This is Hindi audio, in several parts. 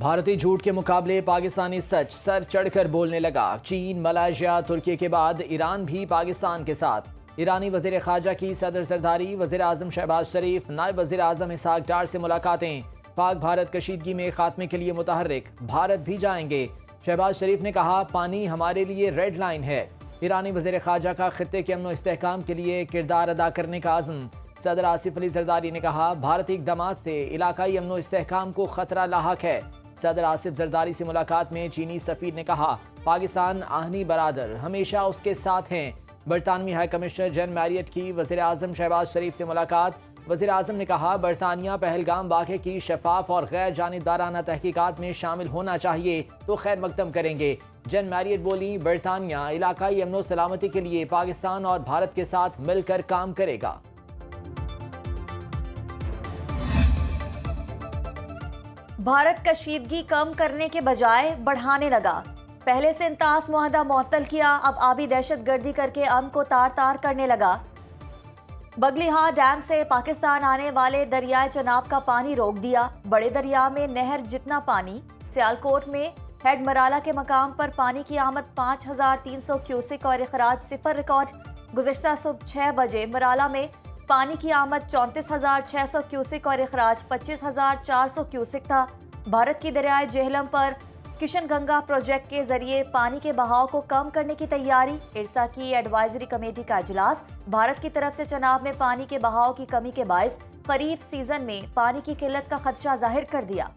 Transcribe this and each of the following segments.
भारतीय झूठ के मुकाबले पाकिस्तानी सच सर चढ़कर बोलने लगा। चीन, मलेशिया, तुर्की के बाद ईरान भी पाकिस्तान के साथ। ईरानी वजीर खारजा की सदर सरदारी, वजीर आजम शहबाज शरीफ, नायब वजीर आजम इसहाक डार से मुलाकातें। पाक भारत कशीदगी में खात्मे के लिए मुतहर्रिक, भारत भी जाएंगे। शहबाज शरीफ ने कहा, पानी हमारे लिए रेड लाइन है। ईरानी वजीर खारजा का खित्ते के अमन इस्तेहकाम के लिए किरदार अदा करने का आज़म। सदर आसिफ अली जरदारी ने कहा, भारतीय इक़दामात से इलाकाई अमन इस्तेहकाम को खतरा लाहक है। सदर आसिफ जरदारी से मुलाकात में चीनी सफीर ने कहा, पाकिस्तान आहनी बरादर हमेशा उसके साथ हैं। बरतानवी हाई कमिश्नर जन मैरियट की वज़ीर आज़म शहबाज शरीफ से मुलाकात। वज़ीर आज़म ने कहा, बरतानिया पहलगाम वाक़े की शफाफ और गैर जानिबदाराना तहकीकात में शामिल होना चाहिए तो खैर मकदम करेंगे। जन मैरियट बोली, बरतानिया इलाकाई अमन सलामती के लिए पाकिस्तान और भारत के साथ मिलकर काम करेगा। भारत कशीदगी कम करने के बजाय बढ़ाने लगा। पहले से इंतास मुआहदा मुअत्तल किया, अब आबी दहशतगर्दी करके अमन को तार तार करने लगा। बगलीहार डैम से पाकिस्तान आने वाले दरियाए चनाब का पानी रोक दिया। बड़े दरिया में नहर जितना पानी। सियालकोट में हेड मराला के मकाम पर पानी की आमद 5300 क्यूसिक और अखराज 0 रिकॉर्ड। गुज़िश्ता सुबह 6 बजे मराला में पानी की आमद 34,600 क्यूसिक और अखराज 25,400 क्यूसिक था। भारत की दरियाए जेहलम पर किशन गंगा प्रोजेक्ट के जरिए पानी के बहाव को कम करने की तैयारी। इरसा की एडवाइजरी कमेटी का इजलास। भारत की तरफ से चनाब में पानी के बहाव की कमी के बायस खरीफ सीजन में पानी की किल्लत का खदशा जाहिर कर दिया।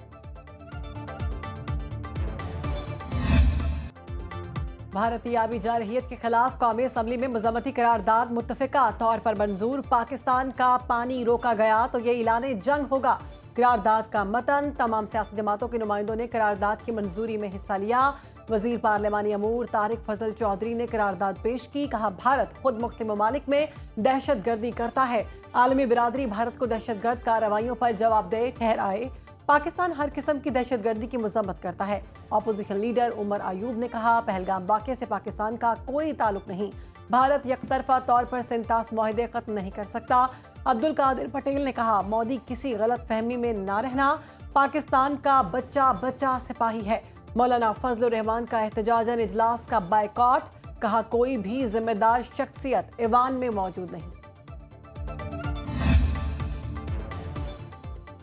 भारतीय आबी जारहियत के खिलाफ कौमी असम्बली में मजम्मती करारदाद मुत्तफिका तौर पर मंजूर। पाकिस्तान का पानी रोका गया तो ये ऐलान जंग होगा। करारदाद का मतन। तमाम सियासी जमातों के नुमाइंदों ने करारदाद की मंजूरी में हिस्सा लिया। वजीर पार्लिमानी अमूर तारिक फजल चौधरी ने करारदाद पेश की। कहा, भारत खुद मुख्त ममालिक में दहशत गर्दी करता है। आलमी बिरादरी भारत को दहशत गर्द कार्रवाइयों पर जवाबदेह ठहराए। पाकिस्तान हर किस्म की दहशत गर्दी की मजम्मत करता है। अपोजिशन लीडर उमर अयूब ने कहा, पहलगाम वाक़े से पाकिस्तान का कोई ताल्लुक नहीं। भारत यकतरफा तौर पर सिंतास मुआहदे खत्म नहीं कर सकता। अब्दुल कादिर पटेल ने कहा, मोदी किसी गलत फहमी में ना रहना। पाकिस्तान का बच्चा बच्चा सिपाही है। मौलाना फजलुर रहमान का एहतजाजन इजलास का बायकॉट। कहा, कोई भी जिम्मेदार शख्सियत ईवान में मौजूद नहीं।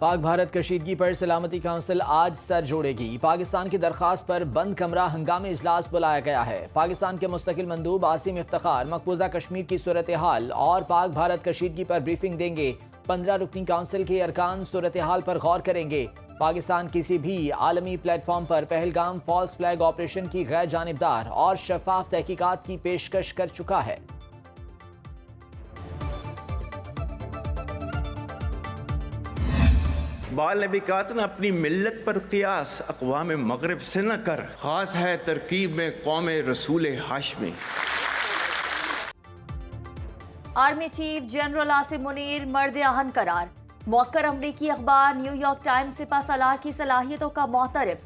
पाक भारत कशीदगी पर सलामती काउंसिल आज सर जोड़ेगी। पाकिस्तान की दरख्वास्त पर बंद कमरा हंगामी इजलास बुलाया गया है। पाकिस्तान के मुस्तकिल मंदूब आसिम इफ्तिखार मकबूजा कश्मीर की सूरत हाल और पाक भारत कशीदगी पर ब्रीफिंग देंगे। 15 रुकनी काउंसिल के अरकान सूरत हाल पर गौर करेंगे। पाकिस्तान किसी भी आलमी प्लेटफॉर्म पर पहलगाम फॉल्स फ्लैग ऑपरेशन की गैर जानिबदार और शफाफ तहकीकात की पेशकश कर चुका है। बाल ने भी कहा था ना, अपनी मिल्लत पर कियास अक़वाम मगरिब से न कर, खास है तरकीब में कौम रसूल Hashmi. Army chief general Asim Munir मर्द आहन करार। मौक्कर अमरीकी अखबार न्यूयॉर्क टाइम्स सिपा सलार की सलाहियतों का मोहतरफ।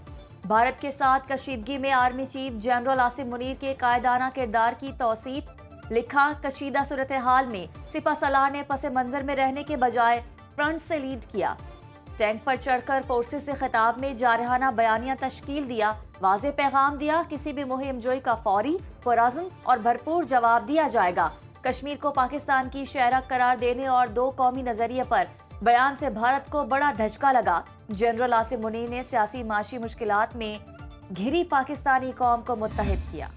भारत के साथ कशीदगी में army chief general Asim Munir के कायदाना किरदार की तौसीफ। लिखा, कशीदा सूरत हाल में सिपा सलार ने पस मंजर में रहने के बजाय फ्रंट से लीड किया। टैंक पर चढ़कर फोर्सेस से खिताब में जारहाना बयानिया तश्कील दिया। वाज़ेह पैगाम दिया, किसी भी मुहिम जोई का फौरी, पुरअज़्म और भरपूर जवाब दिया जाएगा। कश्मीर को पाकिस्तान की शहरक करार देने और दो कौमी नजरिए पर बयान से भारत को बड़ा धचका लगा। जनरल आसिम मुनीर ने सियासी माशी मुश्किलात में घिरी पाकिस्तानी कौम को मुत्तहिद किया।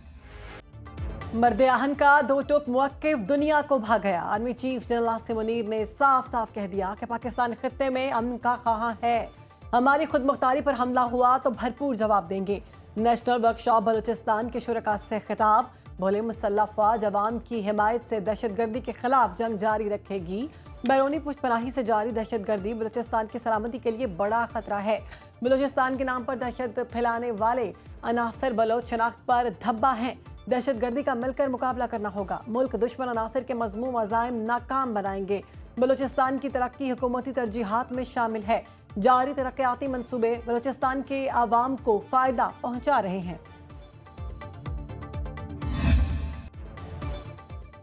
मर्द आहन का दो टोक मुवक्किफ दुनिया को भा गया। Army chief general Asim Munir ने साफ साफ कह दिया कि पाकिस्तान खित्ते में अमन का ख़्वाह है। हमारी खुद मुख्तारी पर हमला हुआ तो भरपूर जवाब देंगे। नेशनल वर्कशॉप बलूचिस्तान के शुरका से खिताब। बोले, मुसल्लह फ़ौज अवाम की हिमायत से दहशत गर्दी के खिलाफ जंग जारी रखेगी। बैरूनी पुष्पनाही से जारी दहशत गर्दी बलूचिस्तान की सलामती के लिए बड़ा खतरा है। बलूचिस्तान के नाम पर दहशत फैलाने वाले अनासर बलोच शनाख्त पर धब्बा हैं। दहशत गर्दी का मिलकर मुकाबला करना होगा। मुल्क दुश्मन अनासर के मज़मूम अज़ाइम नाकाम बनाएंगे। बलूचिस्तान की तरक्की हुकूमती तरजीहात में शामिल है। जारी तरक्याती मंसूबे बलूचिस्तान के आवाम को फ़ायदा पहुँचा रहे हैं।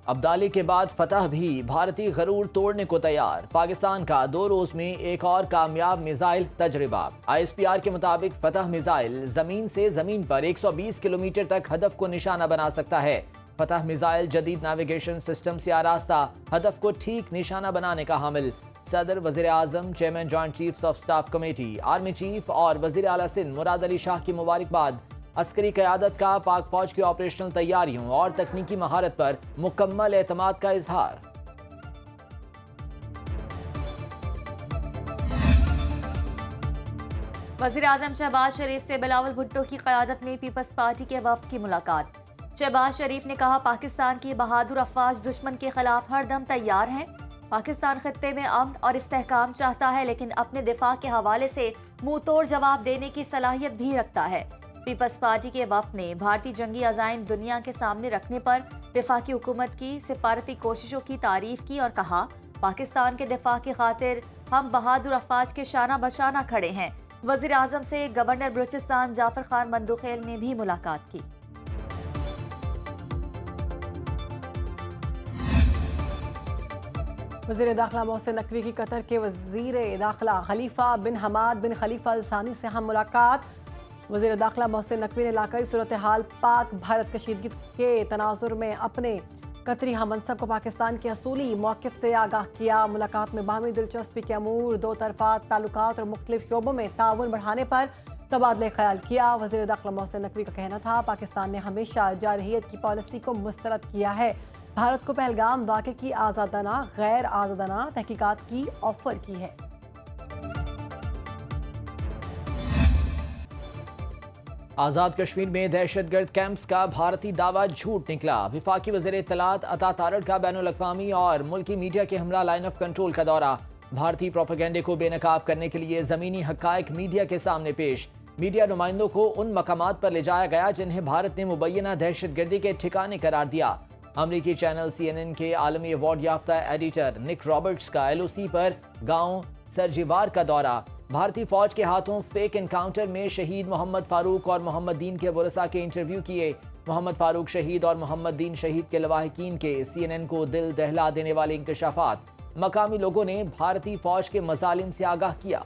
अब्दाली के बाद फतह भी भारतीय गरूर तोड़ने को तैयार। पाकिस्तान का 2 रोज में एक और कामयाब मिसाइल तजर्बा। ISPR के मुताबिक फतह मिसाइल जमीन से जमीन पर 120 किलोमीटर तक हदफ को निशाना बना सकता है। फतह मिसाइल जदीद नेविगेशन सिस्टम से आरास्ता, हदफ को ठीक निशाना बनाने का हामिल। सदर, वजीर आजम, chairman joint chiefs of staff committee, army chief और वजीर आला सिंध मुराद अली शाह की मुबारकबाद। अस्करी क़यादत का पाक फौज की ऑपरेशनल तैयारियों और तकनीकी महारत पर मुकम्मल एतमाद का इजहार। वज़ीर आज़म शहबाज शरीफ से बिलावल भुट्टो की क़यादत में पीपल्स पार्टी के वफ़द की मुलाकात। शहबाज शरीफ ने कहा, पाकिस्तान की बहादुर अफवाज दुश्मन के खिलाफ हर दम तैयार हैं। पाकिस्तान खित्ते में अमन और इस्तेहकाम चाहता है, लेकिन अपने दिफा के हवाले से मुंह तोड़ जवाब देने की सलाहियत भी रखता है। पीपल्स पार्टी के वफ़द ने भारतीय जंगी अज़ाइम दुनिया के सामने रखने पर वफाकी हुकूमत की सिफारती कोशिशों की तारीफ की और कहा, पाकिस्तान के दिफा की खातिर हम बहादुर अफवाज के शाना बशाना खड़े हैं। वज़ीर आज़म से गवर्नर बलूचिस्तान जाफर खान मंदुखेल ने भी मुलाकात की। वज़ीर दाखिला मोहसिन नकवी की कतर के वज़ीर दाखिला खलीफा बिन हमाद बिन खलीफा अल सानी से हम मुलाकात। वज़ीर दाखिला मोहसिन नकवी ने इलाकाई सूरत हाल, पाक भारत कशीदगी के तनाजुर में अपने कतरी हमनसब को पाकिस्तान के असूली मौक़िफ़ से आगाह किया। मुलाकात में बाहमी दिलचस्पी के अमूर, दो तरफ़ा ताल्लुकात और मुख्तलिफ शोबों में ताउन बढ़ाने पर तबादले ख्याल किया। वज़ीर दाखिला मोहसिन नकवी का कहना था, पाकिस्तान ने हमेशा जारहियत की पॉलिसी को मुस्तरद किया है। भारत को पहलगाम वाक़े की आज़ादाना गैर आज़ादाना तहकीकात की ऑफर की है। आज़ाद कश्मीर में दहशतगर्द कैंप्स का भारतीय दावा झूठ निकला। वफाकी वज़ीर इत्तलात अता तारड़ का बैनुल अक़वामी और मुल्की मीडिया के हमरा लाइन ऑफ कंट्रोल का दौरा। भारतीय प्रोपेगेंडे को बेनकाब करने के लिए ज़मीनी हक़ाइक़ मीडिया के सामने पेश। मीडिया नुमाइंदों को उन मकामात पर ले जाया गया जिन्हें भारत ने मुबैना दहशतगर्दी के ठिकाने करार दिया। अमरीकी चैनल CNN के आलमी अवार्ड याफ्ता एडिटर निक रॉबर्ट्स का LOC पर गाँव सरजीवार का दौरा। भारतीय फौज के हाथों फेक एनकाउंटर में शहीद मोहम्मद फारूक और मोहम्मद दीन के वरसा के इंटरव्यू किए। मोहम्मद फारूक शहीद और मोहम्मद दीन शहीद के लवाहिकीन के CNN को दिल दहला देने वाले इंकशाफात। मकामी लोगों ने भारतीय फौज के मजालिम से आगाह किया।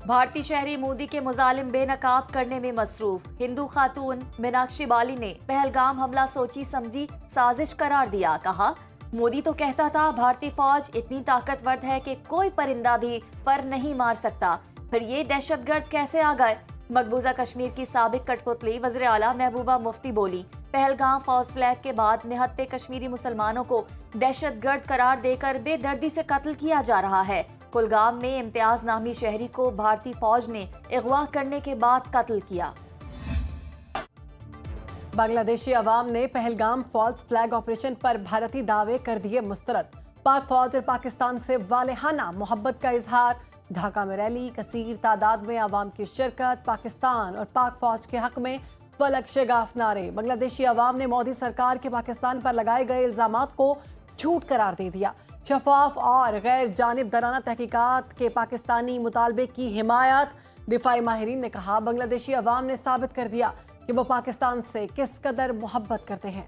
भारतीय शहरी मोदी के मुजालिम बेनकाब करने में मसरूफ। हिंदू खातून मीनाक्षी बाली ने पहलगाम हमला सोची समझी साजिश करार दिया। कहा, मोदी तो कहता था भारतीय फौज इतनी ताकतवर है कि कोई परिंदा भी पर नहीं मार सकता, फिर ये दहशतगर्द कैसे आ गए। मकबूजा कश्मीर की साबिक कठपुतली वज़ीर आला महबूबा मुफ्ती बोली, पहलगाम फौज फ्लैग के बाद निहत्ते कश्मीरी मुसलमानों को दहशतगर्द करार देकर बेदर्दी से कत्ल किया जा रहा है। कुलगाम में इम्तियाज नामी शहरी को भारतीय फौज ने अगवा करने के बाद कत्ल किया। बांग्लादेशी अवाम ने पहलगाम फॉल्स फ्लैग ऑपरेशन पर भारतीय दावे कर दिए मुस्तरद। पाक फौज और पाकिस्तान से वालेहाना मोहब्बत का इजहार। ढाका में रैली, कसीर तादाद में अवाम की शिरकत। पाकिस्तान और पाक फौज के हक में फलक शगाफ नारे। बांग्लादेशी अवाम ने मोदी सरकार के पाकिस्तान पर लगाए गए इल्जामात को झूठ करार दे दिया। शफाफ और गैर जानिबदाराना तहकीकात के पाकिस्तानी मुतालबे की हिमायत। दिफाई माहिरीन ने कहा, बांग्लादेशी अवाम ने साबित कर दिया कि वो पाकिस्तान से किस कदर मोहब्बत करते हैं।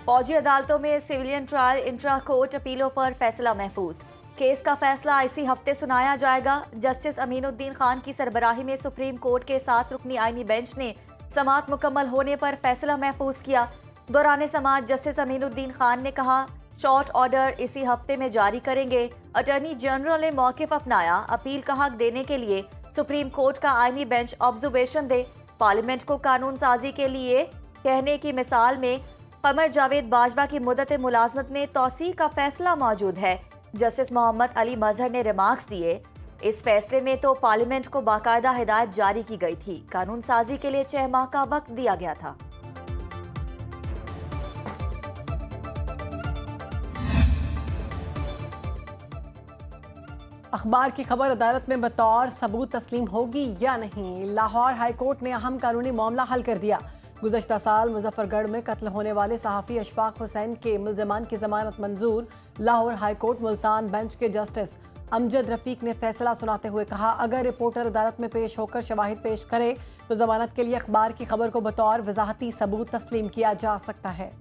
फौजी अदालतों में सिविलियन ट्रायल इंट्रा कोर्ट अपीलों पर फैसला महफूज। केस का फैसला इसी हफ्ते सुनाया जाएगा। जस्टिस अमीनुद्दीन खान की सरबराही में सुप्रीम कोर्ट के 7 रुकनी आईनी बेंच ने समाअत मुकम्मल होने पर फैसला महफूज किया। दौरान समाअत जस्टिस अमीनुद्दीन खान ने कहा, शॉर्ट ऑर्डर इसी हफ्ते में जारी करेंगे। अटॉर्नी जनरल ने मौक़िफ़ अपनाया, अपील का हक देने के लिए सुप्रीम कोर्ट का आईनी बेंच ऑब्जर्वेशन दे। पार्लियामेंट को कानून साजी के लिए कहने की मिसाल में कमर जावेद बाजवा की मुद्दत मुलाजमत में तौसी का फैसला मौजूद है। जस्टिस मोहम्मद अली मजहर ने रिमार्क्स दिए, इस फैसले में तो पार्लियामेंट को बाकायदा हिदायत जारी की गई थी। कानून साजी के लिए 6 माह का वक्त दिया गया था। अखबार की खबर अदालत में बतौर सबूत तस्लीम होगी या नहीं। लाहौर हाईकोर्ट ने अहम कानूनी मामला हल कर दिया। गुज़श्ता साल मुजफ्फरगढ़ में कत्ल होने वाले सहाफ़ी अशफाक हुसैन के मुल्ज़मान की जमानत मंजूर। लाहौर हाईकोर्ट मुल्तान बेंच के जस्टिस अमजद रफीक ने फैसला सुनाते हुए कहा, अगर रिपोर्टर अदालत में पेश होकर शवाहिद पेश करे तो जमानत के लिए अखबार की खबर को बतौर वजाहती सबूत तस्लीम किया जा सकता है।